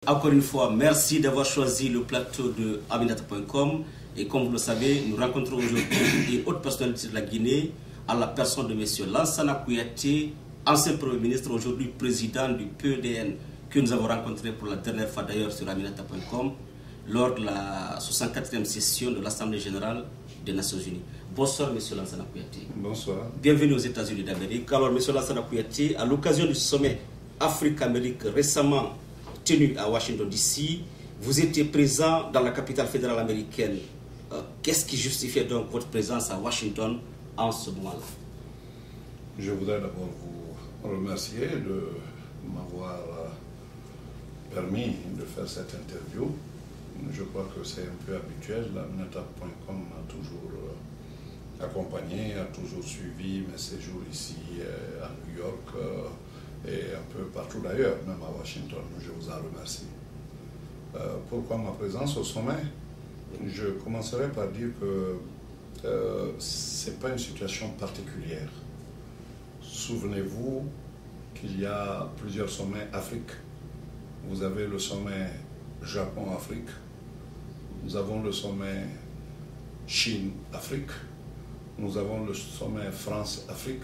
Encore une fois, merci d'avoir choisi le plateau de Aminata.com. Et comme vous le savez, nous rencontrons aujourd'hui des hautes personnalités de la Guinée, à la personne de M. Lansana Kouyaté, ancien Premier ministre, aujourd'hui président du PEDN, que nous avons rencontré pour la dernière fois d'ailleurs sur Aminata.com, lors de la 64e session de l'Assemblée générale des Nations Unies. Bonsoir, M. Lansana Kouyaté. Bonsoir. Bienvenue aux États-Unis d'Amérique. Alors, M. Lansana Kouyaté, à l'occasion du sommet Afrique-Amérique récemment tenu à Washington DC, vous étiez présent dans la capitale fédérale américaine. Qu'est-ce qui justifiait donc votre présence à Washington en ce moment-là? Je voudrais d'abord vous remercier de m'avoir permis de faire cette interview. Je crois que c'est un peu habituel. Aminata.com m'a toujours accompagné, a toujours suivi mes séjours ici à New York et un peu partout d'ailleurs, même à Washington. Je vous en remercie. Pourquoi ma présence au sommet? Je commencerai par dire que ce n'est pas une situation particulière. Souvenez-vous qu'il y a plusieurs sommets Afrique. Vous avez le sommet Japon-Afrique. Nous avons le sommet Chine-Afrique. Nous avons le sommet France-Afrique.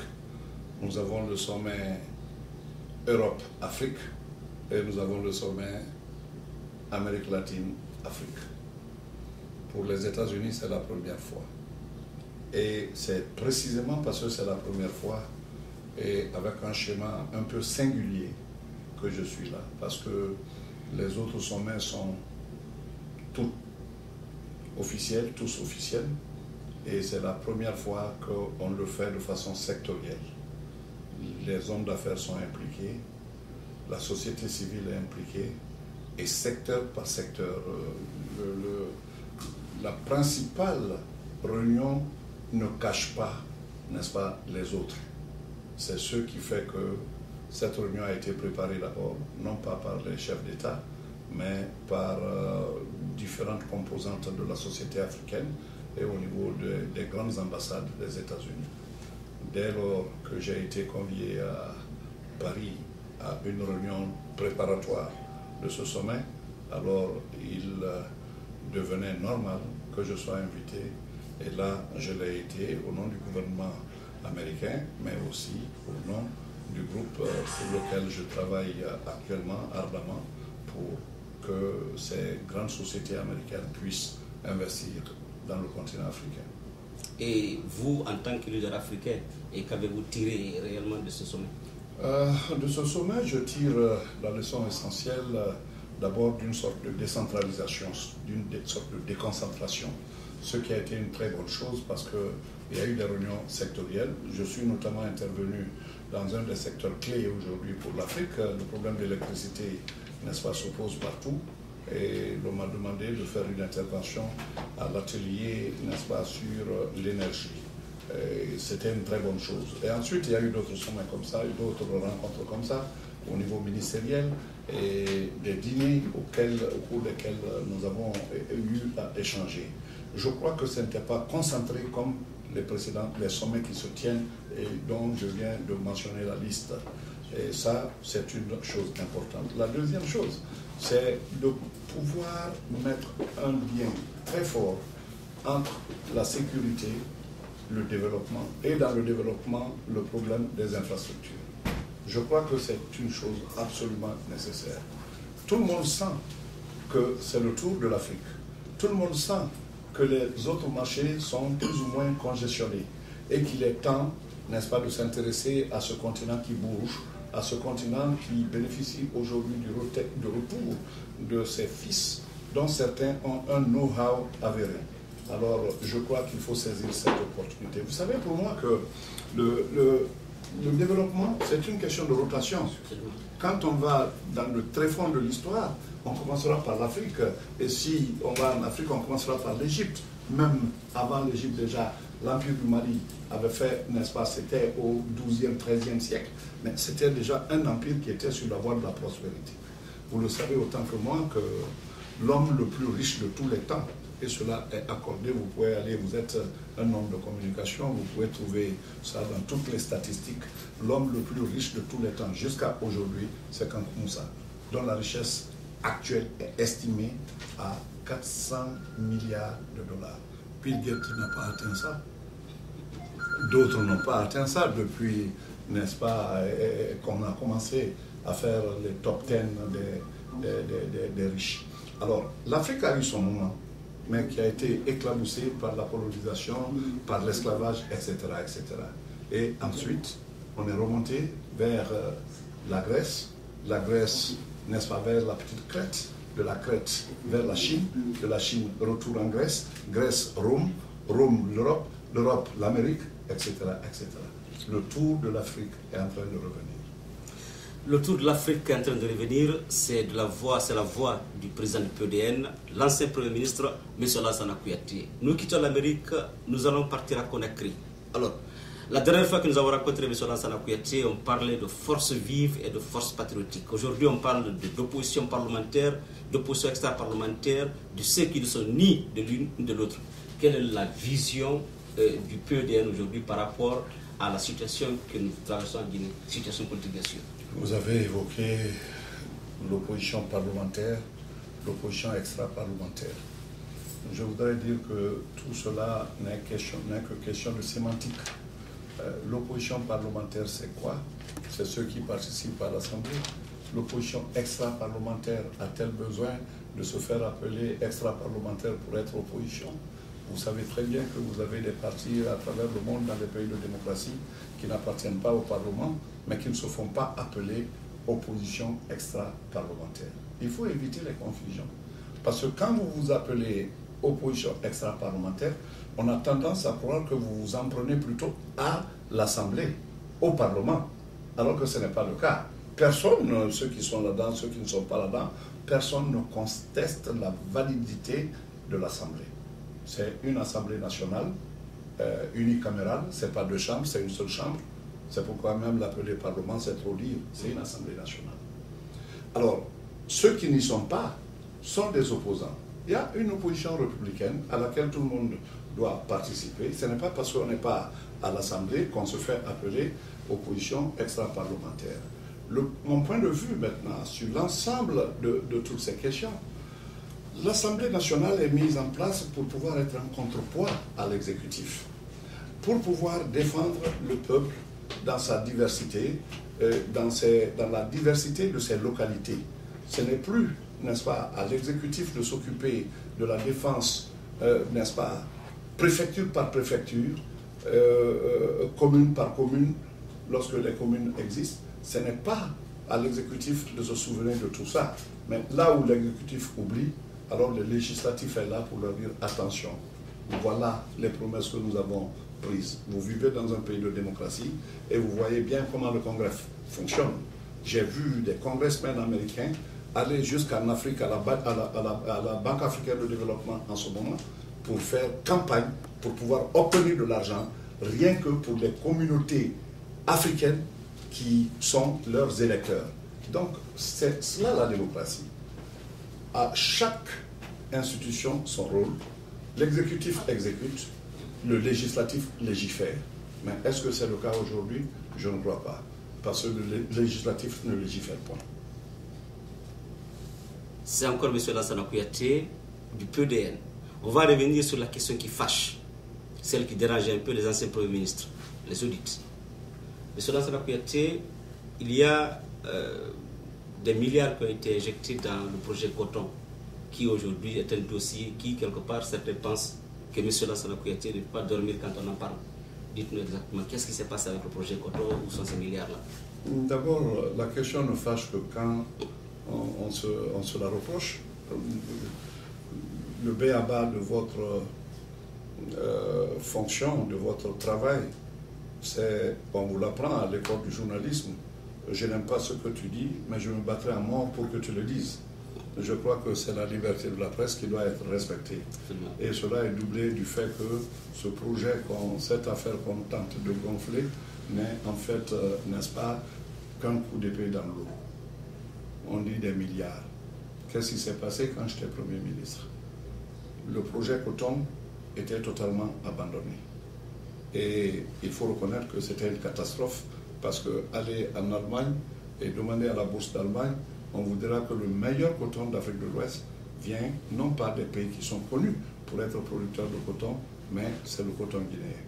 Nous avons le sommet Europe-Afrique. Et nous avons le sommet Amérique latine-Afrique. Pour les États-Unis, c'est la première fois. Et c'est précisément parce que c'est la première fois et avec un schéma un peu singulier que je suis là. Parce que les autres sommets sont tous officiels. Et c'est la première fois qu'on le fait de façon sectorielle. Les hommes d'affaires sont impliqués, la société civile est impliquée, et secteur par secteur, la principale réunion ne cache pas, n'est-ce pas, les autres. C'est ce qui fait que cette réunion a été préparée d'abord, non pas par les chefs d'État, mais par différentes composantes de la société africaine et au niveau des grandes ambassades des États-Unis. Dès lors que j'ai été convié à Paris à une réunion préparatoire de ce sommet, alors il devenait normal que je sois invité. Et là, je l'ai été au nom du gouvernement américain, mais aussi au nom du groupe pour lequel je travaille actuellement ardemment pour que ces grandes sociétés américaines puissent investir dans le continent africain. Et vous, en tant que leader africain, qu'avez-vous tiré réellement de ce sommet? De ce sommet, je tire la leçon essentielle d'abord d'une sorte de décentralisation, d'une sorte de déconcentration, ce qui a été une très bonne chose parce qu'il y a eu des réunions sectorielles. Je suis notamment intervenu dans un des secteurs clés aujourd'hui pour l'Afrique. Le problème de l'électricité, n'est-ce pas, s'oppose partout. Et l'on m'a demandé de faire une intervention à l'atelier, n'est-ce pas, sur l'énergie. C'était une très bonne chose. Et ensuite, il y a eu d'autres sommets comme ça, d'autres rencontres comme ça, au niveau ministériel, et des dîners au cours desquels nous avons eu à échanger. Je crois que ce n'était pas concentré comme les sommets qui se tiennent et dont je viens de mentionner la liste. Et ça, c'est une chose importante. La deuxième chose, c'est de pouvoir mettre un lien très fort entre la sécurité, le développement, et dans le développement, le problème des infrastructures. Je crois que c'est une chose absolument nécessaire. Tout le monde sent que c'est le tour de l'Afrique. Tout le monde sent que les autres marchés sont plus ou moins congestionnés et qu'il est temps, n'est-ce pas, de s'intéresser à ce continent qui bouge, à ce continent qui bénéficie aujourd'hui du retour de ses fils, dont certains ont un know-how avéré. Alors, je crois qu'il faut saisir cette opportunité. Vous savez, pour moi, que le développement, c'est une question de rotation. Quand on va dans le tréfonds de l'histoire, on commencera par l'Afrique. Et si on va en Afrique, on commencera par l'Égypte. Même avant l'Égypte, déjà, l'Empire du Mali avait fait, n'est-ce pas, c'était au XIIe, XIIIe siècle, mais c'était déjà un empire qui était sur la voie de la prospérité. Vous le savez autant que moi que l'homme le plus riche de tous les temps, et cela est accordé, vous pouvez aller, vous êtes un homme de communication, vous pouvez trouver ça dans toutes les statistiques, l'homme le plus riche de tous les temps jusqu'à aujourd'hui, c'est Kankou Moussa, dont la richesse actuel est estimé à 400 milliards de dollars. Bill Gates n'a pas atteint ça. D'autres n'ont pas atteint ça depuis, n'est-ce pas, qu'on a commencé à faire les top 10 des riches. Alors, l'Afrique a eu son moment, mais qui a été éclaboussé par la colonisation, par l'esclavage, etc., etc. Et ensuite, on est remonté vers la Grèce, n'est-ce pas, vers la petite Crète, de la Crète vers la Chine, de la Chine retour en Grèce, Grèce Rome, Rome l'Europe, l'Europe l'Amérique, etc., etc. Le tour de l'Afrique est en train de revenir. Le tour de l'Afrique est en train de revenir, c'est la voix du président du PDN, l'ancien Premier ministre, M. Lansana Kouyaté. Nous quittons l'Amérique, nous allons partir à Conakry. Alors, la dernière fois que nous avons rencontré M. Lansana Kouyaté, on parlait de force vive et de force patriotique. Aujourd'hui, on parle d'opposition parlementaire, d'opposition extra-parlementaire, de ceux qui ne sont ni de l'une ni de l'autre. Quelle est la vision du PDN aujourd'hui par rapport à la situation que nous traversons en Guinée, situation politique bien sûr? Vous avez évoqué l'opposition parlementaire, l'opposition extra-parlementaire. Je voudrais dire que tout cela n'est que question de sémantique. L'opposition parlementaire, c'est quoi? C'est ceux qui participent à l'Assemblée. L'opposition extra-parlementaire a-t-elle besoin de se faire appeler extra-parlementaire pour être opposition? Vous savez très bien que vous avez des partis à travers le monde, dans les pays de démocratie, qui n'appartiennent pas au Parlement, mais qui ne se font pas appeler opposition extra-parlementaire. Il faut éviter les confusions. Parce que quand vous vous appelez opposition extra-parlementaire, on a tendance à croire que vous vous en prenez plutôt à l'Assemblée, au Parlement, alors que ce n'est pas le cas. Personne, ceux qui sont là-dedans, ceux qui ne sont pas là-dedans, personne ne conteste la validité de l'Assemblée. C'est une Assemblée nationale, unicamérale, ce n'est pas deux chambres, c'est une seule chambre. C'est pourquoi même l'appeler Parlement, c'est trop dire, c'est une Assemblée nationale. Alors, ceux qui n'y sont pas sont des opposants. Il y a une opposition républicaine à laquelle tout le monde doit participer. Ce n'est pas parce qu'on n'est pas à l'Assemblée qu'on se fait appeler opposition extra-parlementaire. Mon point de vue maintenant sur l'ensemble de toutes ces questions, l'Assemblée nationale est mise en place pour pouvoir être un contrepoids à l'exécutif, pour pouvoir défendre le peuple dans sa diversité, dans la diversité de ses localités. Ce n'est plus, n'est-ce pas, à l'exécutif de s'occuper de la défense, n'est-ce pas, préfecture par préfecture, commune par commune, lorsque les communes existent. Ce n'est pas à l'exécutif de se souvenir de tout ça. Mais là où l'exécutif oublie, alors le législatif est là pour leur dire attention, voilà les promesses que nous avons prises. Vous vivez dans un pays de démocratie et vous voyez bien comment le Congrès fonctionne. J'ai vu des congressmen américains aller jusqu'en Afrique, à la Banque africaine de développement en ce moment, pour faire campagne, pour pouvoir obtenir de l'argent, rien que pour les communautés africaines qui sont leurs électeurs. Donc, c'est cela la démocratie. À chaque institution son rôle, l'exécutif exécute, le législatif légifère. Mais est-ce que c'est le cas aujourd'hui? Je ne crois pas, parce que le législatif ne légifère pas. C'est encore M. Lansana Kouyaté du PDN. On va revenir sur la question qui fâche, celle qui dérange un peu les anciens premiers ministres, les audits. M. Lansana Kouyaté, il y a des milliards qui ont été injectés dans le projet Coton, qui aujourd'hui est un dossier qui, quelque part, certains pensent que M. Lansana Kouyaté ne peut pas dormir quand on en parle. Dites-nous exactement, qu'est-ce qui s'est passé avec le projet Coton, où sont ces milliards-là? D'abord, la question ne fâche que quand on se la reproche. Le b.a.-ba de votre fonction, de votre travail, c'est, on vous l'apprend à l'école du journalisme, je n'aime pas ce que tu dis, mais je me battrai à mort pour que tu le dises. Je crois que c'est la liberté de la presse qui doit être respectée. Et cela est doublé du fait que ce projet, cette affaire qu'on tente de gonfler, n'est en fait, n'est-ce pas, qu'un coup d'épée dans l'eau. On dit des milliards. Qu'est-ce qui s'est passé quand j'étais Premier ministre? Le projet Coton était totalement abandonné. Et il faut reconnaître que c'était une catastrophe, parce qu'aller en Allemagne et demander à la Bourse d'Allemagne on vous dira que le meilleur coton d'Afrique de l'Ouest vient non pas des pays qui sont connus pour être producteurs de coton, mais c'est le coton guinéen.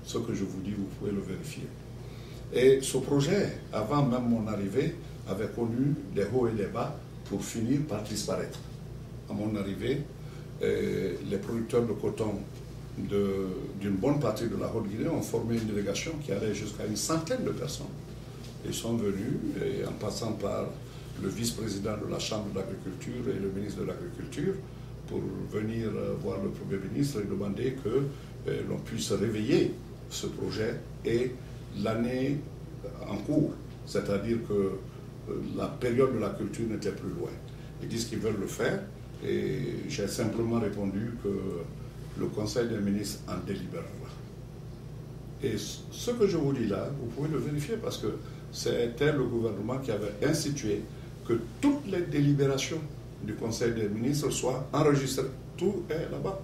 Ce que je vous dis, vous pouvez le vérifier. Et ce projet, avant même mon arrivée, avait connu des hauts et des bas pour finir par disparaître. À mon arrivée, les producteurs de coton d'une bonne partie de la Haute-Guinée ont formé une délégation qui allait jusqu'à une centaine de personnes. Ils sont venus, et en passant par le vice-président de la Chambre d'agriculture et le ministre de l'Agriculture, pour venir voir le Premier ministre et demander que l'on puisse réveiller ce projet et l'année en cours, c'est-à-dire que la période de la culture n'était plus loin. Ils disent qu'ils veulent le faire et j'ai simplement répondu que le Conseil des ministres en délibérera. Et ce que je vous dis là, vous pouvez le vérifier parce que c'était le gouvernement qui avait institué que toutes les délibérations du Conseil des ministres soient enregistrées. Tout est là-bas,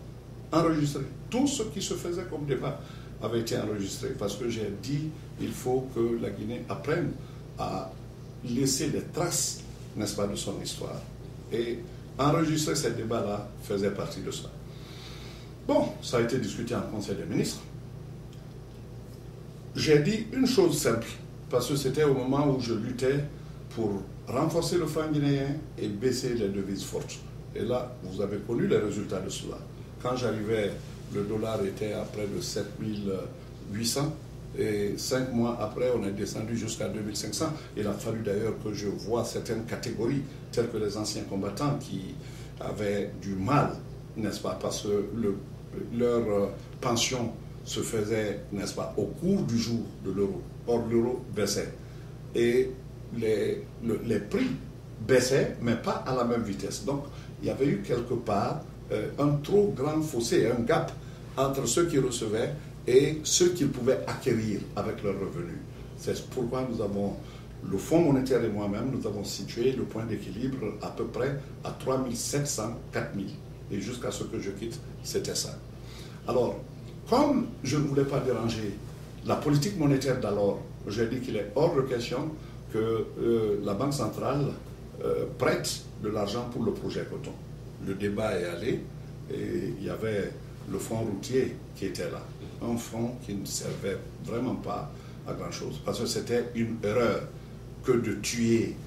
enregistré. Tout ce qui se faisait comme débat avait été enregistré parce que j'ai dit il faut que la Guinée apprenne à laisser des traces, n'est-ce pas, de son histoire. Et enregistrer ces débats-là faisait partie de ça. Bon, ça a été discuté en Conseil des ministres. J'ai dit une chose simple, parce que c'était au moment où je luttais pour renforcer le franc guinéen et baisser les devises fortes. Et là, vous avez connu les résultats de cela. Quand j'arrivais, le dollar était à près de 7800 et 5 mois après, on est descendu jusqu'à 2500. Il a fallu d'ailleurs que je voie certaines catégories, telles que les anciens combattants qui avaient du mal, n'est-ce pas, parce que leur pension se faisait, n'est-ce pas, au cours du jour de l'euro. Or, l'euro baissait. Et les prix baissaient, mais pas à la même vitesse. Donc, il y avait eu quelque part un trop grand fossé, un gap entre ceux qui recevaient et ceux qu'ils pouvaient acquérir avec leurs revenus. C'est pourquoi nous avons, le Fonds monétaire et moi-même, nous avons situé le point d'équilibre à peu près à 3700, 4000. Et jusqu'à ce que je quitte, c'était ça. Alors, comme je ne voulais pas déranger la politique monétaire d'alors, j'ai dit qu'il est hors de question que la Banque centrale prête de l'argent pour le projet coton. Le débat est allé et il y avait le fonds routier qui était là. Un fonds qui ne servait vraiment pas à grand-chose. Parce que c'était une erreur que de tuer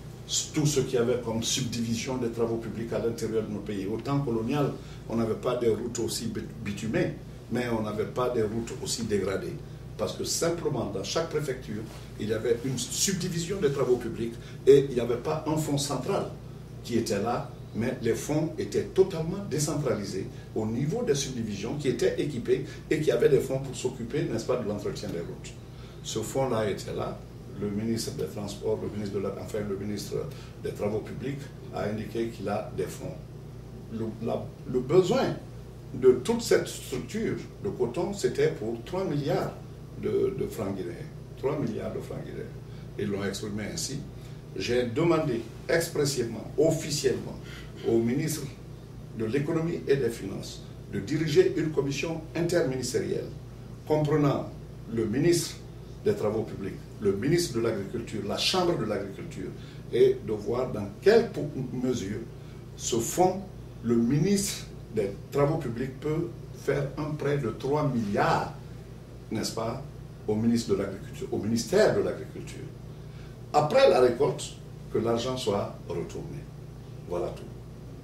tout ce qu'il y avait comme subdivision des travaux publics à l'intérieur de nos pays. Au temps colonial, on n'avait pas des routes aussi bitumées, mais on n'avait pas des routes aussi dégradées. Parce que simplement, dans chaque préfecture, il y avait une subdivision des travaux publics et il n'y avait pas un fonds central qui était là, mais les fonds étaient totalement décentralisés au niveau des subdivisions qui étaient équipées et qui avaient des fonds pour s'occuper, n'est-ce pas, de l'entretien des routes. Ce fonds-là était là. Le ministre des Transports, le ministre des Travaux publics a indiqué qu'il a des fonds. Le besoin de toute cette structure de coton, c'était pour 3 milliards de francs guinéens. 3 milliards de francs guinéens. Ils l'ont exprimé ainsi. J'ai demandé expressément, officiellement, au ministre de l'économie et des finances de diriger une commission interministérielle comprenant le ministre des Travaux publics, le ministre de l'Agriculture, la Chambre de l'Agriculture, et de voir dans quelle mesure ce fonds, le ministre des Travaux publics peut faire un prêt de 3 milliards, n'est-ce pas, au ministre de l'Agriculture, au ministère de l'Agriculture. Après la récolte, que l'argent soit retourné. Voilà tout.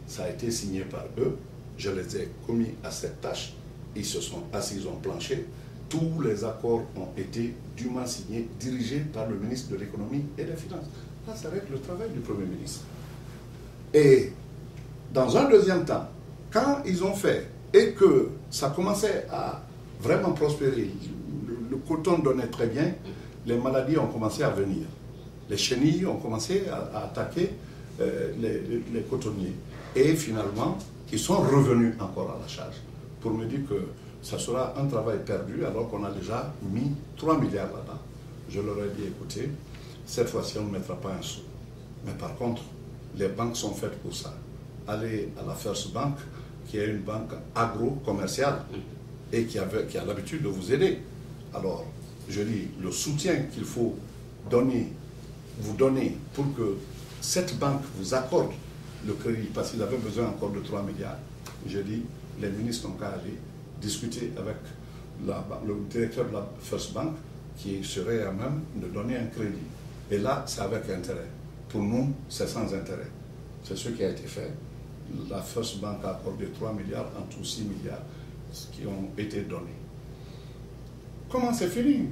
Ça a été signé par eux. Je les ai commis à cette tâche. Ils se sont assis, ils ont planché. Tous les accords ont été dûment signés, dirigés par le ministre de l'économie et des finances. Là, ça va être le travail du Premier ministre. Et dans un deuxième temps, quand ils ont fait et que ça commençait à vraiment prospérer, le coton donnait très bien, les maladies ont commencé à venir. Les chenilles ont commencé à attaquer les cotonniers. Et finalement, ils sont revenus encore à la charge pour me dire que ça sera un travail perdu alors qu'on a déjà mis 3 milliards là-dedans. Je leur ai dit, écoutez, cette fois-ci, on ne mettra pas un sou. Mais par contre, les banques sont faites pour ça. Allez à la First Bank, qui est une banque agro-commerciale et qui a l'habitude de vous aider. Alors, je dis, le soutien qu'il faut donner, vous donner pour que cette banque vous accorde le crédit parce qu'ils avaient besoin encore de 3 milliards. Je dis, les ministres n'ont qu'à aller discuter avec le directeur de la First Bank qui serait à même de donner un crédit. Et là, c'est avec intérêt. Pour nous, c'est sans intérêt. C'est ce qui a été fait. La First Bank a accordé 3 milliards, en tout 6 milliards qui ont été donnés. Comment c'est fini?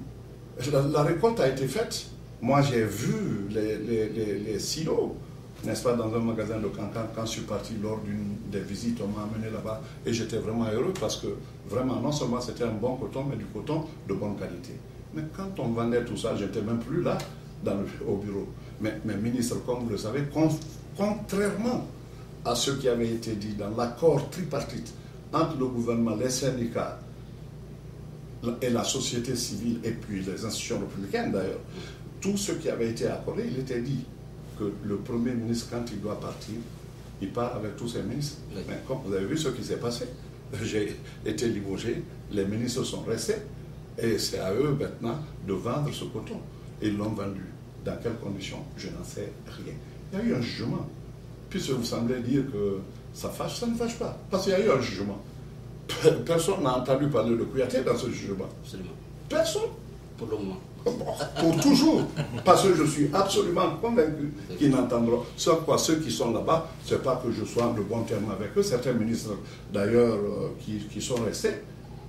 La récolte a été faite. Moi, j'ai vu les silos, n'est-ce pas, dans un magasin de Cancan, quand je suis parti lors d'une des visites, on m'a amené là-bas et j'étais vraiment heureux parce que vraiment, non seulement c'était un bon coton, mais du coton de bonne qualité. Mais quand on vendait tout ça, je n'étais même plus là au bureau. Mais ministre, comme vous le savez, contrairement à ce qui avait été dit dans l'accord tripartite entre le gouvernement, les syndicats et la société civile et puis les institutions républicaines d'ailleurs, tout ce qui avait été accordé, il était dit que le Premier ministre, quand il doit partir, il part avec tous ses ministres. Oui. Mais comme vous avez vu ce qui s'est passé, j'ai été limogé, les ministres sont restés, et c'est à eux maintenant de vendre ce coton. Et ils l'ont vendu. Dans quelles conditions? Je n'en sais rien. Il y a eu un jugement. Puisque vous semblez dire que ça fâche, ça ne fâche pas. Parce qu'il y a eu un jugement. Personne n'a entendu parler de Kouyaté dans ce jugement. Absolument. Personne. Pour le moment. Pour toujours. Parce que je suis absolument convaincu qu'ils n'entendront. Sauf quoi, ceux qui sont là-bas, ce n'est pas que je sois en de bons termes avec eux. Certains ministres, d'ailleurs, qui sont restés,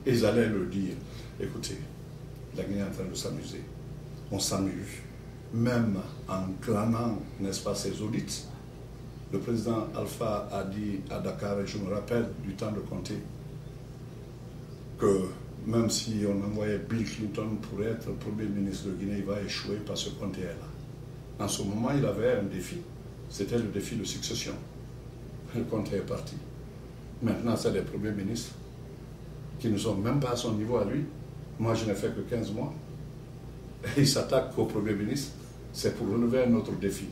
ils allaient le dire. Écoutez, la Guinée est en train de s'amuser. On s'amuse. Même en clanant, n'est-ce pas, ces audits. Le président Alpha a dit à Dakar, et je me rappelle du temps de Conté, que même si on envoyait Bill Clinton pour être Premier ministre de Guinée, il va échouer parce que Conté est là. En ce moment, il avait un défi. C'était le défi de succession. Conté est parti. Maintenant, c'est des premiers ministres qui ne sont même pas à son niveau à lui. Moi, je n'ai fait que 15 mois. Et il s'attaque au Premier ministre. C'est pour relever un autre défi.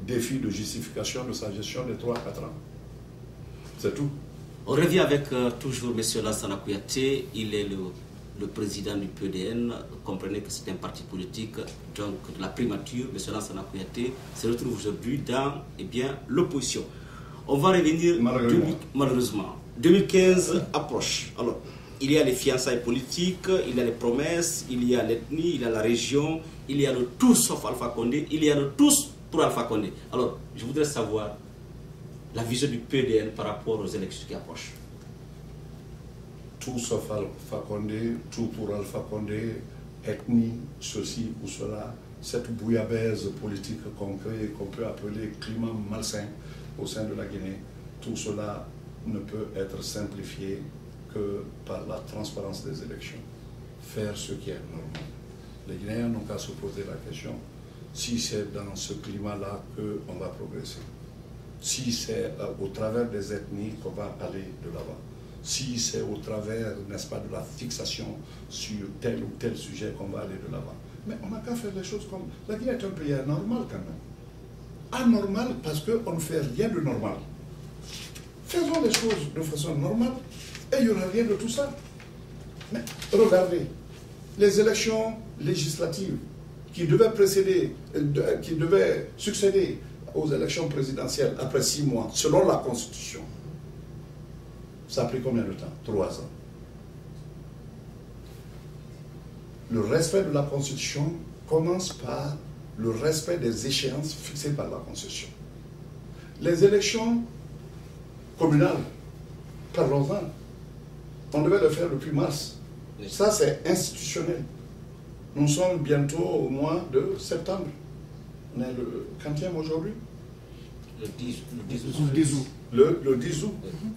Défi de justification de sa gestion de 3 à 4 ans. C'est tout. On revient avec toujours M. Lansana Kouyaté. Il est le président du PDN. Comprenez que c'est un parti politique. Donc, de la primature, M. Lansana Kouyaté se retrouve aujourd'hui dans l'opposition. On va revenir malheureusement. 2015 approche. Alors, il y a les fiançailles politiques, il y a les promesses, il y a l'ethnie, il y a la région, il y a le tout sauf Alpha Condé, il y a le tous pour Alpha Condé. Alors, je voudrais savoir la vision du PDN par rapport aux élections qui approchent. Tout sauf Alpha Condé, tout pour Alpha Condé, ethnie, ceci ou cela, cette bouillabaisse politique qu'on crée, qu'on peut appeler climat malsain au sein de la Guinée, tout cela ne peut être simplifié que par la transparence des élections. Faire ce qui est normal. Les Guinéens n'ont qu'à se poser la question si c'est dans ce climat-là qu'on va progresser. Si c'est au travers des ethnies qu'on va aller de l'avant. Si c'est au travers, n'est-ce pas, de la fixation sur tel ou tel sujet qu'on va aller de l'avant. Mais on n'a qu'à faire les choses comme... La Guinée est un pays anormal quand même. Anormal parce qu'on ne fait rien de normal. Faisons les choses de façon normale et il n'y aura rien de tout ça. Mais regardez, les élections législatives qui devaient succéder aux élections présidentielles après 6 mois, selon la Constitution, ça a pris combien de temps? 3 ans. Le respect de la Constitution commence par le respect des échéances fixées par la Constitution. Les élections communales, parlons-en, on devait le faire depuis mars. Ça, c'est institutionnel. Nous sommes bientôt au mois de septembre. On est le 40e aujourd'hui? Le 10 août. Le 10 août.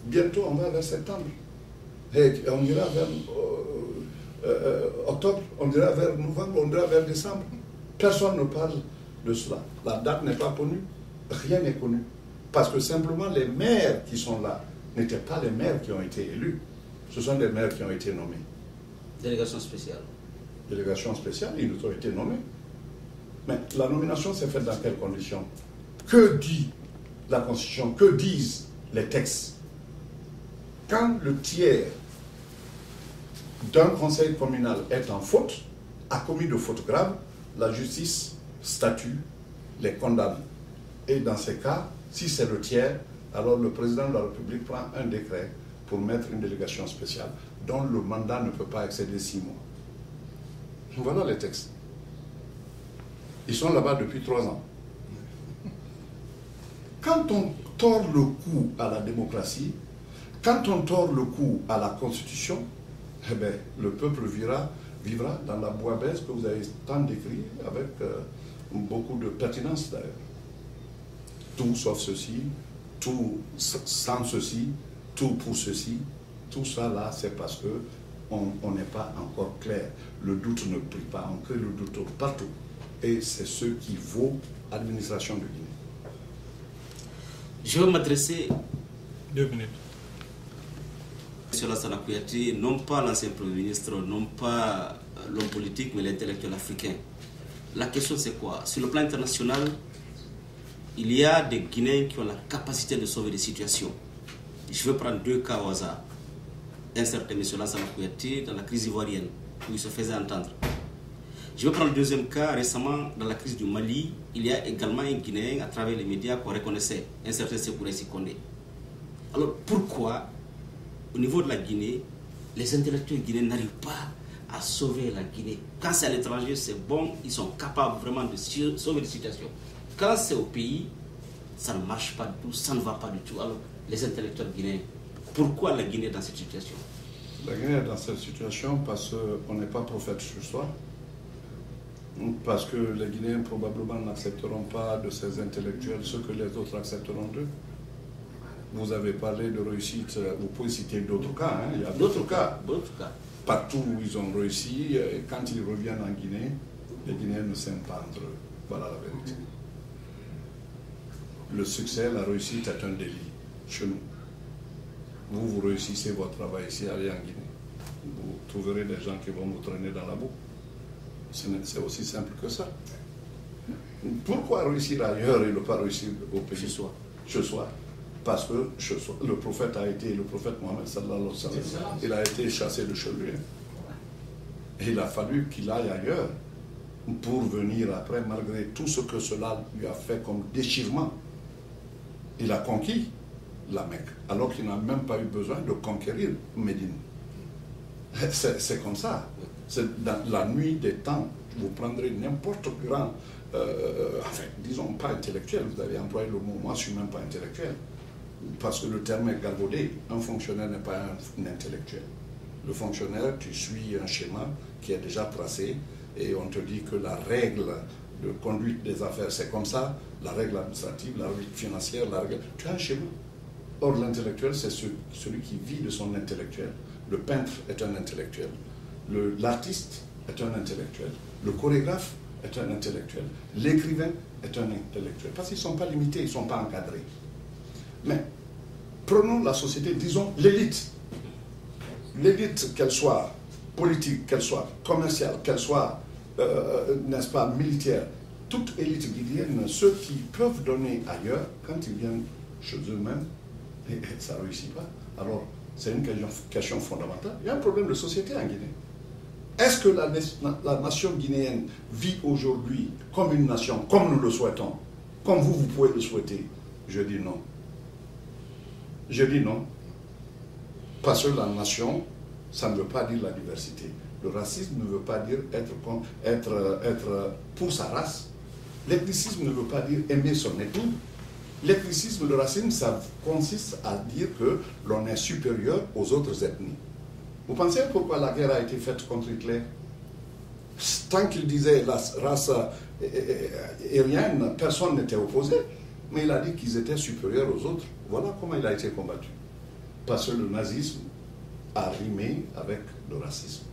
Bientôt, on va vers septembre. Et on ira vers octobre, on ira vers novembre, on ira vers décembre. Personne ne parle de cela. La date n'est pas connue. Rien n'est connu. Parce que simplement, les maires qui sont là n'étaient pas les maires qui ont été élus. Ce sont des maires qui ont été nommés. Délégation spéciale. Délégation spéciale, ils ont été nommés. Mais la nomination s'est faite dans quelles conditions? Que dit la Constitution? Que disent les textes? Quand le tiers d'un conseil communal est en faute, a commis de fautes graves, la justice statue, les condamne Et dans ces cas, si c'est le tiers, alors le président de la République prend un décret pour mettre une délégation spéciale dont le mandat ne peut pas excéder 6 mois. Voilà les textes. Ils sont là-bas depuis 3 ans. Quand on tord le cou à la démocratie, quand on tord le cou à la Constitution, eh bien, le peuple vivra dans la bouillabaisse que vous avez tant décrit, avec beaucoup de pertinence d'ailleurs. Tout sauf ceci, tout sans ceci, tout pour ceci, tout ça là, c'est parce que on n'est pas encore clair. Le doute ne prie pas, on crée le doute partout. Et c'est ce qui vaut l'administration de Guinée. Je vais m'adresser 2 minutes. Sur Lansana Kouyaté, non pas l'ancien Premier ministre, non pas l'homme politique, mais l'intellectuel africain. La question c'est quoi? Sur le plan international, il y a des Guinéens qui ont la capacité de sauver des situations. Je vais prendre 2 cas au hasard. Un certain M. Lansana Kouyaté dans la crise ivoirienne, où il se faisait entendre. Je vais prendre le 2e cas. Récemment, dans la crise du Mali, il y a également un Guinéen à travers les médias qu'on reconnaissait, un certain Sékouré Sikondé. Alors pourquoi, au niveau de la Guinée, les intellectuels guinéens n'arrivent pas à sauver la Guinée? Quand c'est à l'étranger, c'est bon, ils sont capables vraiment de sauver des situations. Quand c'est au pays, ça ne marche pas du tout, ça ne va pas du tout. Alors, les intellectuels guinéens, pourquoi la Guinée est dans cette situation? La Guinée est dans cette situation parce qu'on n'est pas prophète sur soi. Parce que les Guinéens probablement n'accepteront pas de ces intellectuels ce que les autres accepteront d'eux. Vous avez parlé de réussite, vous pouvez citer d'autres cas, hein. Il y a d'autres cas. Partout où ils ont réussi, quand ils reviennent en Guinée, les Guinéens ne s'aiment pas entre eux. Voilà la vérité. Le succès, la réussite est un délit chez nous. Vous réussissez votre travail ici, allez en Guinée. Vous trouverez des gens qui vont vous traîner dans la boue. C'est aussi simple que ça. Pourquoi réussir ailleurs et ne pas réussir au pays? Chez soi. Parce que le prophète Mohammed sallallahu alayhi wa sallam, il a été chassé de chez lui. Et il a fallu qu'il aille ailleurs pour venir après, malgré tout ce que cela lui a fait comme déchirement. Il a conquis la Mecque, alors qu'il n'a même pas eu besoin de conquérir Médine. C'est comme ça. C'est dans la nuit des temps, vous prendrez n'importe grand, enfin, disons pas intellectuel, vous avez employé le mot, moi je ne suis même pas intellectuel, parce que le terme est galvaudé. Un fonctionnaire n'est pas un intellectuel. Le fonctionnaire, tu suis un schéma qui est déjà tracé et on te dit que la règle de conduite des affaires, c'est comme ça, la règle administrative, la règle financière, la règle... Tu as un schéma. Or, l'intellectuel, c'est celui qui vit de son intellectuel. Le peintre est un intellectuel. L'artiste est un intellectuel. Le chorégraphe est un intellectuel. L'écrivain est un intellectuel. Parce qu'ils ne sont pas limités, ils ne sont pas encadrés. Mais prenons la société, disons l'élite. L'élite, qu'elle soit politique, qu'elle soit commerciale, qu'elle soit, n'est-ce pas, militaire, toute élite guinéenne, ceux qui peuvent donner ailleurs, quand ils viennent chez eux-mêmes, ça ne réussit pas. Alors, c'est une question fondamentale. Il y a un problème de société en Guinée. Est-ce que la nation guinéenne vit aujourd'hui comme une nation, comme nous le souhaitons, comme vous pouvez le souhaiter? Je dis non. Je dis non. Parce que la nation, ça ne veut pas dire la diversité. Le racisme ne veut pas dire être pour sa race. L'ethnicisme ne veut pas dire aimer son ethnie. L'ethnicisme, le racisme, ça consiste à dire que l'on est supérieur aux autres ethnies. Vous pensez pourquoi la guerre a été faite contre Hitler? Tant qu'il disait la race aryenne, personne n'était opposé. Mais il a dit qu'ils étaient supérieurs aux autres. Voilà comment il a été combattu. Parce que le nazisme a rimé avec le racisme.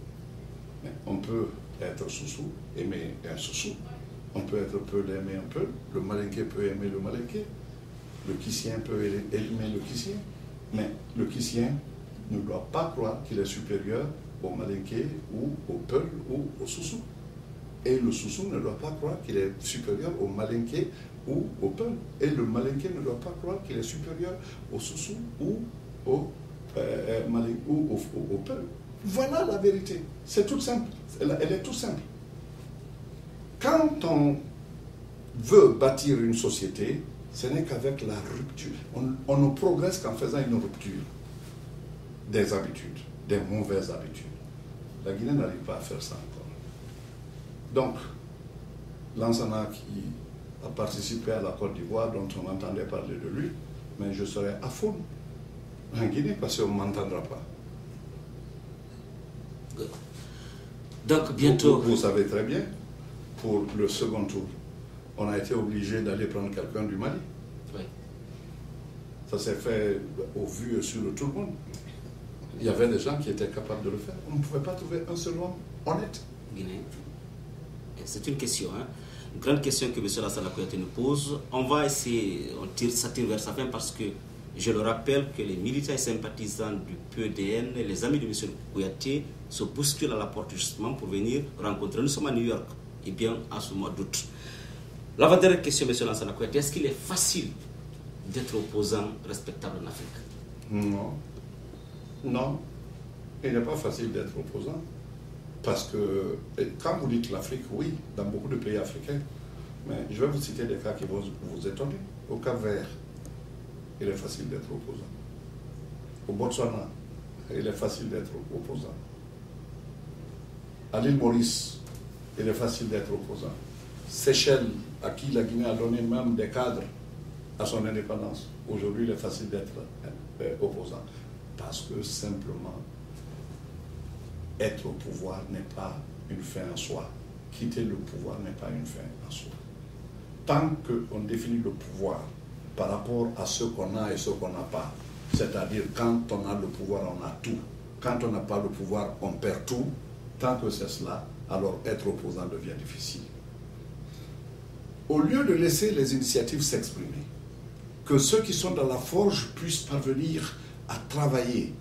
Mais on peut être soussou, aimer un soussou. On peut être peu, l'aimer un peu. Le malinqué peut aimer le malinqué. Le Kissien peut aimer le Kissien. Mais le Kissien ne doit pas croire qu'il est supérieur au malinqué ou au peul ou au soussou. Et le soussou ne doit pas croire qu'il est supérieur au malinqué ou au peul. Et le malinqué ne doit pas croire qu'il est supérieur au soussou ou au peul. Voilà la vérité. C'est tout simple. Elle est tout simple. Quand on veut bâtir une société, Ce n'est qu'avec la rupture. On ne progresse qu'en faisant une rupture des habitudes, des mauvaises habitudes. La Guinée n'arrive pas à faire ça encore. Donc, Lansana qui a participé à la Côte d'Ivoire, dont on entendait parler de lui, mais je serai à fond en Guinée parce qu'on ne m'entendra pas. Donc, bientôt... Vous savez très bien, pour le second tour, on a été obligé d'aller prendre quelqu'un du Mali. Oui. Ça s'est fait au vu sur le tout le monde. Il y avait des gens qui étaient capables de le faire. On ne pouvait pas trouver un seul homme honnête. Guinée. C'est une question, hein? Une grande question que M. Lansana Kouyaté nous pose. On va essayer, ça tire vers sa fin parce que je le rappelle que les militants et sympathisants du PEDN et les amis de M. Kouyaté se bousculent à la porte justement pour venir rencontrer. Nous sommes à New York, et bien en ce mois d'août. L'avant-dernière question, M. Lansana Kouyaté, est-ce qu'il est facile d'être opposant respectable en Afrique? Non. Non. Il n'est pas facile d'être opposant. Parce que, quand vous dites l'Afrique, oui, dans beaucoup de pays africains, mais je vais vous citer des cas qui vont vous étonner. Au Cap-Vert, il est facile d'être opposant. Au Botswana, il est facile d'être opposant. À l'île Maurice, il est facile d'être opposant. Seychelles, à qui la Guinée a donné même des cadres à son indépendance, aujourd'hui il est facile d'être opposant. Parce que simplement, être au pouvoir n'est pas une fin en soi. Quitter le pouvoir n'est pas une fin en soi. Tant qu'on définit le pouvoir par rapport à ce qu'on a et ce qu'on n'a pas, c'est-à-dire quand on a le pouvoir, on a tout. Quand on n'a pas le pouvoir, on perd tout. Tant que c'est cela, alors être opposant devient difficile. Au lieu de laisser les initiatives s'exprimer, que ceux qui sont dans la forge puissent parvenir à travailler.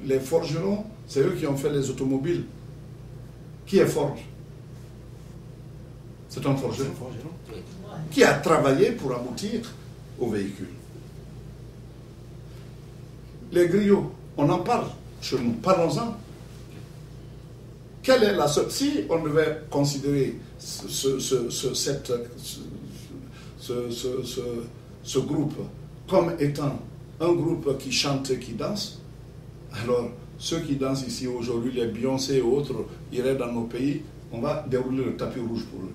Les forgerons, c'est eux qui ont fait les automobiles. Qui est forge? C'est un forgeron. Qui a travaillé pour aboutir au véhicule. Les griots, on en parle chez nous. Parlons-en. Quelle est la seule... Si on devait considérer ce groupe comme étant un groupe qui chante et qui danse, alors ceux qui dansent ici aujourd'hui, les Beyoncé et autres, iraient dans nos pays, on va dérouler le tapis rouge pour eux.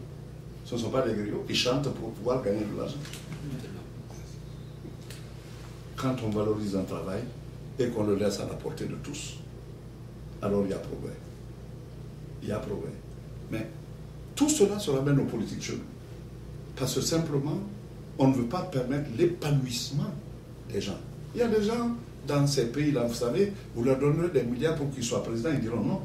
Ce ne sont pas des griots, ils chantent pour pouvoir gagner de l'argent. Quand on valorise un travail et qu'on le laisse à la portée de tous, alors il y a progrès. Il y a progrès. Mais tout cela se ramène aux politiques chez nous. Parce que simplement, on ne veut pas permettre l'épanouissement des gens. Il y a des gens dans ces pays-là, vous savez, vous leur donnerez des milliards pour qu'ils soient présidents, ils diront non.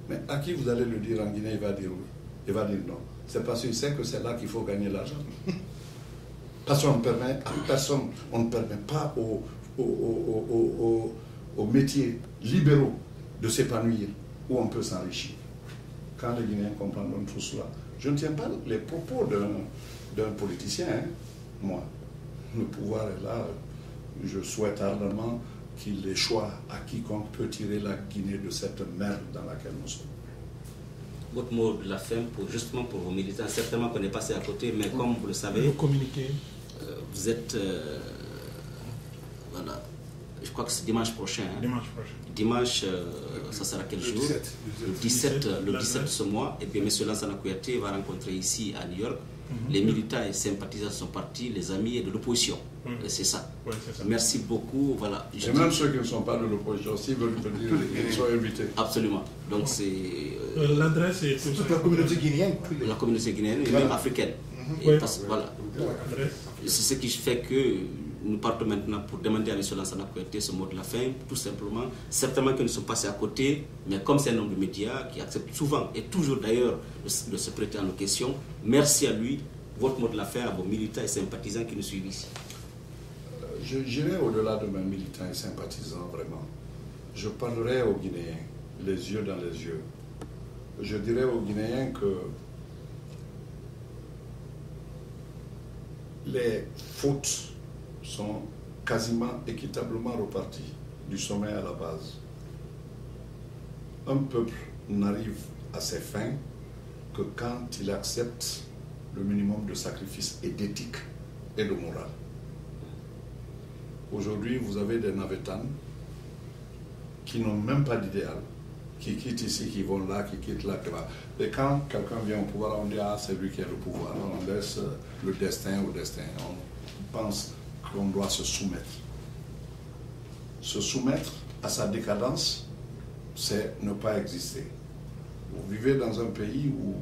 Mais à qui vous allez le dire en Guinée, il va dire oui. Il va dire non. C'est parce qu'il sait que c'est là qu'il faut gagner l'argent. Parce qu'on ne permet à personne, on ne permet pas aux métiers libéraux de s'épanouir, où on peut s'enrichir. Quand les Guinéens comprendront tout cela, je ne tiens pas les propos d'un politicien, hein. Moi. Le pouvoir est là. Je souhaite ardemment qu'il échoue à quiconque peut tirer la Guinée de cette merde dans laquelle nous sommes. Votre mot de la fin, justement pour vos militants, certainement qu'on est passé à côté, mais comme vous le savez, vous êtes... voilà, je crois que c'est dimanche prochain. Hein. Dimanche prochain. Dimanche, ça sera quel jour? Le 17 de ce mois. Et bien, M. Lansana Kouyaté va rencontrer ici à New York les militants et sympathisants de son parti, les amis de l'opposition. C'est ça. Oui, c'est ça. Merci beaucoup. Voilà. Et même ceux qui ne sont pas de l'opposition, s'ils veulent venir, ils sont invités. Absolument. Donc c'est... l'adresse est... toute la communauté guinéenne. La communauté guinéenne et Voilà. même africaine. Oui. Voilà. C'est ce qui fait que nous partons maintenant pour demander à M. Lansana Kouyaté ce mot de la fin, tout simplement. Certainement que nous sommes passés à côté, mais comme c'est un homme de médias qui accepte souvent et toujours d'ailleurs de se prêter à nos questions, merci à lui. Votre mot de la fin à vos militants et sympathisants qui nous suivent ici. J'irai au-delà de mes militants et sympathisants, vraiment. Je parlerai aux Guinéens, les yeux dans les yeux. Je dirai aux Guinéens que les fautes sont quasiment équitablement reparties du sommet à la base. Un peuple n'arrive à ses fins que quand il accepte le minimum de sacrifice et d'éthique et de morale. Aujourd'hui, vous avez des navétanes qui n'ont même pas d'idéal, qui quittent ici, qui vont là, qui quittent là, qui va. Et quand quelqu'un vient au pouvoir, on dit ah c'est lui qui a le pouvoir. On laisse le destin au destin. On pense qu'on doit se soumettre. Se soumettre à sa décadence, c'est ne pas exister. Vous vivez dans un pays où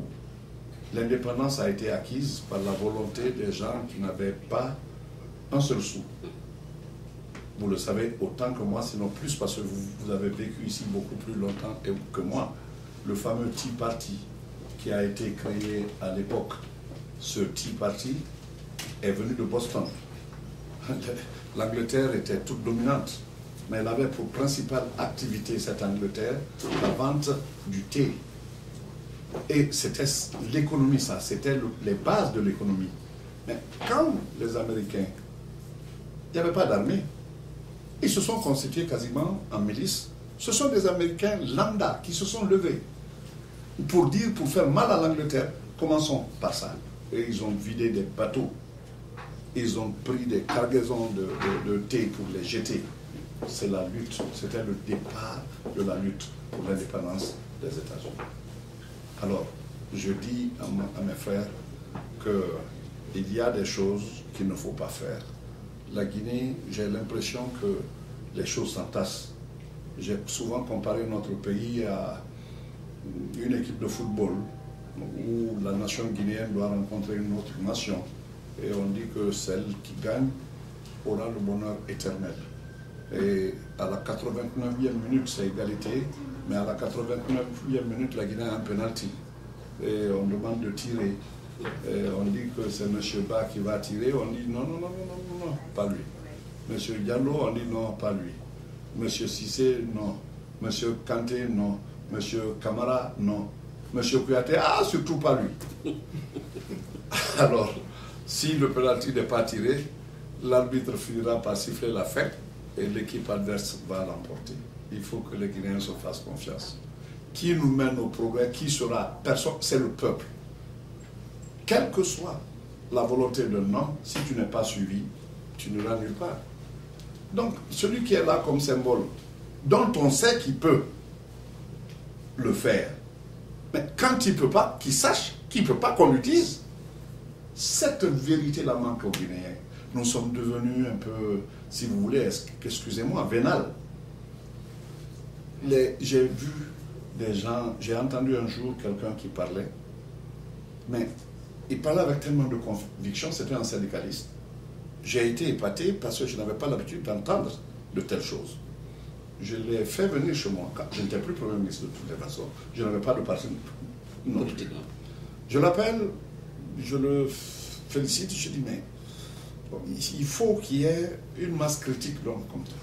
l'indépendance a été acquise par la volonté des gens qui n'avaient pas un seul sou. Vous le savez autant que moi, sinon plus, parce que vous avez vécu ici beaucoup plus longtemps que moi. Le fameux Tea Party qui a été créé à l'époque, ce Tea Party est venu de Boston. L'Angleterre était toute dominante, mais elle avait pour principale activité, cette Angleterre, la vente du thé. Et c'était l'économie, ça, c'était les bases de l'économie. Mais quand les Américains, il n'y avait pas d'armée, ils se sont constitués quasiment en milice. Ce sont des Américains lambda qui se sont levés pour faire mal à l'Angleterre. Commençons par ça. Et ils ont vidé des bateaux. Ils ont pris des cargaisons de thé pour les jeter. C'est la lutte, c'était le départ de la lutte pour l'indépendance des États-Unis. Alors, je dis à mes frères qu'il y a des choses qu'il ne faut pas faire. La Guinée, j'ai l'impression que les choses s'entassent. J'ai souvent comparé notre pays à une équipe de football où la nation guinéenne doit rencontrer une autre nation. Et on dit que celle qui gagne aura le bonheur éternel. Et à la 89e minute, c'est égalité, mais à la 89e minute, la Guinée a un penalty. Et on demande de tirer. Et on dit que c'est M. Ba qui va tirer. On dit non, non, non, non, non, non, pas lui. M. Diallo, on dit non, pas lui. M. Cissé, non. M. Kanté, non. M. Camara, non. M. Kouyaté, ah, surtout pas lui. Alors, si le penalty n'est pas tiré, l'arbitre finira par siffler la fête et l'équipe adverse va l'emporter. Il faut que les Guinéens se fassent confiance. Qui nous mène au progrès, qui sera personne, c'est le peuple. Quelle que soit la volonté d'un homme, si tu n'es pas suivi, tu ne nulle part. Donc, celui qui est là comme symbole, dont on sait qu'il peut le faire, mais quand il ne peut pas, qu'il sache qu'il ne peut pas qu'on l'utilise. Cette vérité-là manque aux Guinéens. Nous sommes devenus un peu, si vous voulez, excusez-moi, vénal. J'ai vu des gens, j'ai entendu un jour quelqu'un qui parlait, mais il parlait avec tellement de conviction, c'était un syndicaliste. J'ai été épaté parce que je n'avais pas l'habitude d'entendre de telles choses. Je l'ai fait venir chez moi, quand je n'étais plus Premier ministre de toutes les façons, je n'avais pas de parti non plus. Je l'appelle, je le félicite, je dis mais il faut qu'il y ait une masse critique d'hommes comme ça.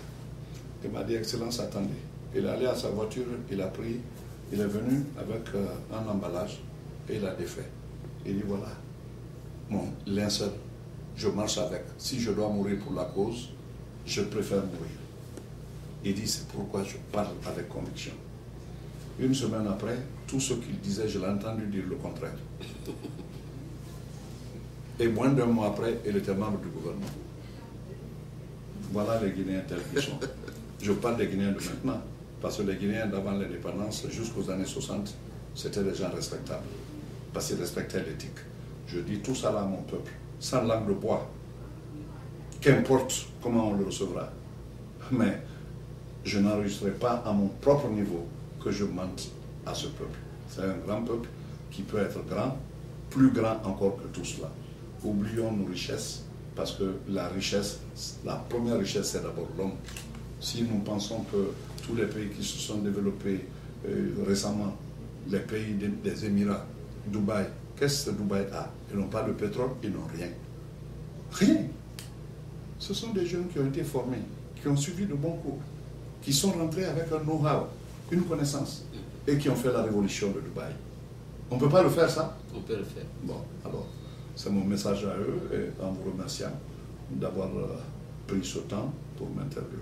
Il m'a dit Excellence, attendez. Il est allé à sa voiture, il a pris, il est venu avec un emballage et il a défait. Il dit voilà, mon linceul, je marche avec. Si je dois mourir pour la cause, je préfère mourir. Il dit c'est pourquoi je parle avec conviction. Une semaine après, tout ce qu'il disait, je l'ai entendu dire le contraire. Et moins d'un mois après, il était membre du gouvernement. Voilà les Guinéens tels qu'ils sont. Je parle des Guinéens de maintenant, parce que les Guinéens d'avant l'indépendance, jusqu'aux années 60, c'était des gens respectables, parce qu'ils respectaient l'éthique. Je dis tout ça là à mon peuple, sans langue de bois, qu'importe comment on le recevra. Mais je n'enregistrerai pas à mon propre niveau que je mente à ce peuple. C'est un grand peuple qui peut être grand, plus grand encore que tout cela. Oublions nos richesses, parce que la richesse, la première richesse, c'est d'abord l'homme. Si nous pensons que tous les pays qui se sont développés récemment, les pays des Émirats, Dubaï, qu'est-ce que Dubaï a? Ils n'ont pas de pétrole, ils n'ont rien. Rien. Ce sont des jeunes qui ont été formés, qui ont suivi de bons cours, qui sont rentrés avec un know-how, une connaissance, et qui ont fait la révolution de Dubaï. On ne peut pas le faire, ça? On peut le faire. Bon, alors, c'est mon message à eux, et en vous remerciant d'avoir pris ce temps pour m'interviewer.